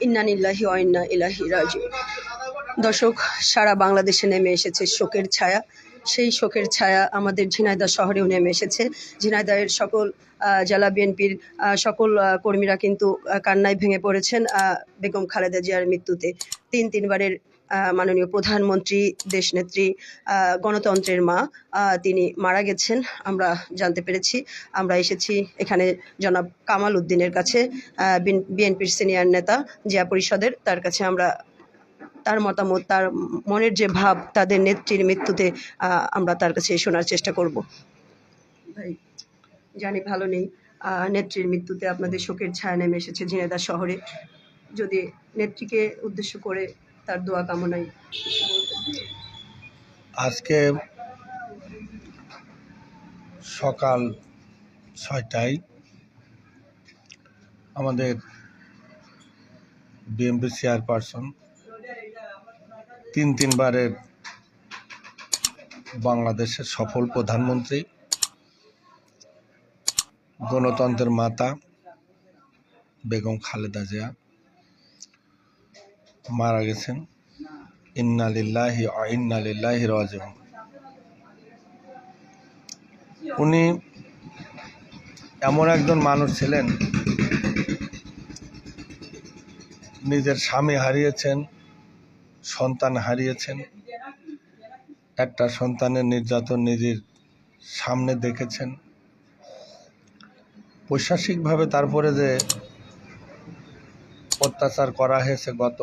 ইন্না লিল্লাহি ওয়া ইন্না ইলাইহি রাজিউন। দর্শক, সারা বাংলাদেশে নেমে এসেছে শোকের ছায়া। সেই শোকের ছায়া আমাদের ঝিনাইদহ শহরেও নেমে এসেছে। ঝিনাইদহের সকল জেলা বিএনপির সকল কর্মীরা কিন্তু কান্নায় ভেঙে পড়েছেন বেগম খালেদা জিয়ার মৃত্যুতে। তিনবারের মাননীয় প্রধানমন্ত্রী, দেশনেত্রী, গণতন্ত্রের মা, তিনি মারা গেছেন আমরা জানতে পেরেছি। আমরা এসেছি এখানে জনাব কামাল উদ্দিনের কাছে, বিএনপির সিনিয়র নেতা, জিয়া পরিষদের। তার কাছে আমরা তার মতামত, তার মনের যে ভাব তাদের নেত্রীর মৃত্যুতে, আমরা তার কাছে শোনার চেষ্টা করব। ভাই, জানি ভালো নেই, নেত্রীর মৃত্যুতে আপনাদের শোকের ছায়া নেমে এসেছে ঝিনাইদহ শহরে। যদি নেত্রীকে উদ্দেশ্য করে তার দোয়া কামনায় আজকে সকাল 6টায় আমাদের বিএনপি চেয়ারপারসন, তিনবারের বাংলাদেশের সফল প্রধানমন্ত্রী, গণতন্ত্রের মাতা বেগম খালেদা জিয়া মারা গেছেন। ইন্না লিল্লাহি ওয়া ইন্না ইলাইহি রাজিউন। উনি এমন একজন মানুষ ছিলেন, নিজের স্বামী হারিয়েছেন, সন্তান হারিয়েছেন, একটা সন্তানের নির্যাতন নিজের সামনে দেখেছেন। পৈশাসিকভাবে তারপরে যে অত্যাচার করা হয়েছে গত,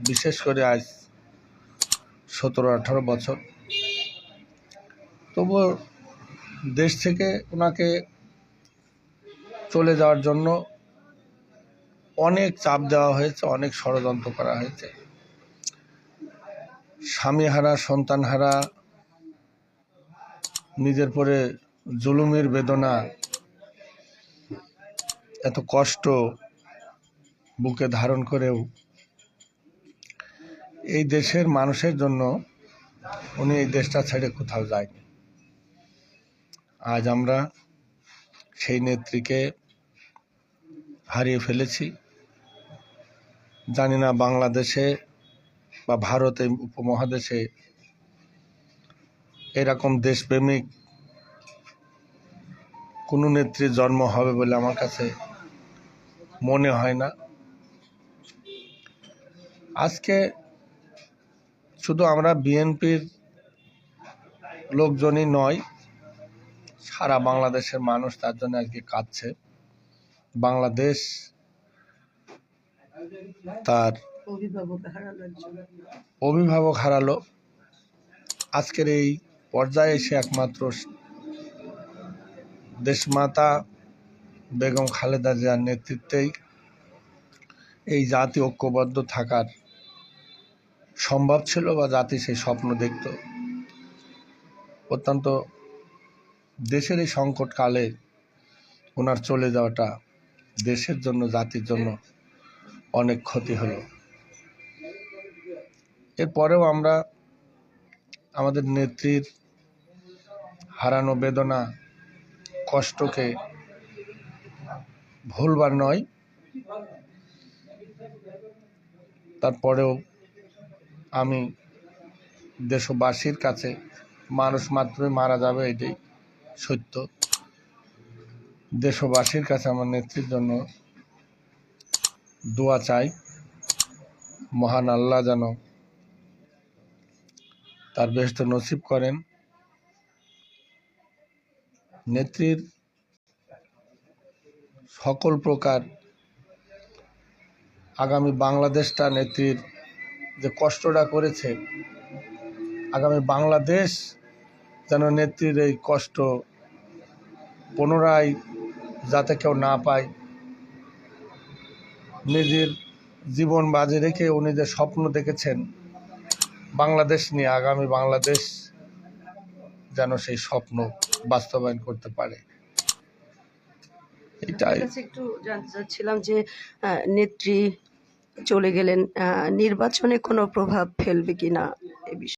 বিশেষ করে আজ 17-18 বছর, তবুও দেশ থেকে ওনাকে চলে যাওয়ার জন্য অনেক চাপ দেওয়া হয়েছে, অনেক ষড়যন্ত্র করা হয়েছে। স্বামী হারা, সন্তান হারা, নিজের পরে জুলুমের বেদনা, এত কষ্ট বুকে ধারণ করেও এই দেশের মানুষের জন্য উনি এই দেশটা ছেড়ে কোথাও যায়নি। আজ আমরা সেই নেত্রীকে হারিয়ে ফেলেছি। জানি না বাংলাদেশে বা ভারতে উপমহাদেশে এরকম দেশপ্রেমিক কোনো নেত্রীর জন্ম হবে বলে আমার কাছে মনে হয় না। আজকে শুধু আমরা বিএনপির লোকজনই নয়, সারা বাংলাদেশের মানুষ তার জন্য আজকে কাঁদছে। বাংলাদেশ তার অভিভাবক হারালো। আজকের এই পর্যায়ে এসে একমাত্র দেশমাতা বেগম খালেদা জিয়ার নেতৃত্বেই এই জাতি ঐক্যবদ্ধ থাকার সম্ভব ছিল, বা জাতি সেই স্বপ্ন দেখত। অত্যন্ত দেশের এই সংকটকালে ওনার চলে যাওয়াটা দেশের জন্য, জাতির জন্য অনেক ক্ষতি হলো। এরপরেও আমরা আমাদের নেত্রীর হারানো বেদনা, কষ্টকে ভুলবার নয়। তারপরেও আমি দেশবাসীর কাছে, মানুষ মাত্রই মারা যাবে এটাই সত্য, দেশবাসীর কাছে আমার নেত্রীর জন্য দোয়া চাই। মহান আল্লাহ যেন তার বেহেশত নসিব করেন। নেত্রীর সকল প্রকার আগামী বাংলাদেশটা, নেত্রীর যে কষ্টটা করেছে, আগামী বাংলাদেশ যেন নেত্রীর এই কষ্ট পুনরায় যাতে কেউ না পায়। নিজের জীবন বাজি রেখে উনি যে স্বপ্ন দেখেছেন বাংলাদেশ নিয়ে, আগামী বাংলাদেশ যেন সেই স্বপ্ন বাস্তবায়ন করতে পারে। এটাই একটু জানতে চাচ্ছিলাম যে নেত্রী চলে গেলেন, নির্বাচনে কোনো প্রভাব ফেলবে কিনা এ বিষয়ে।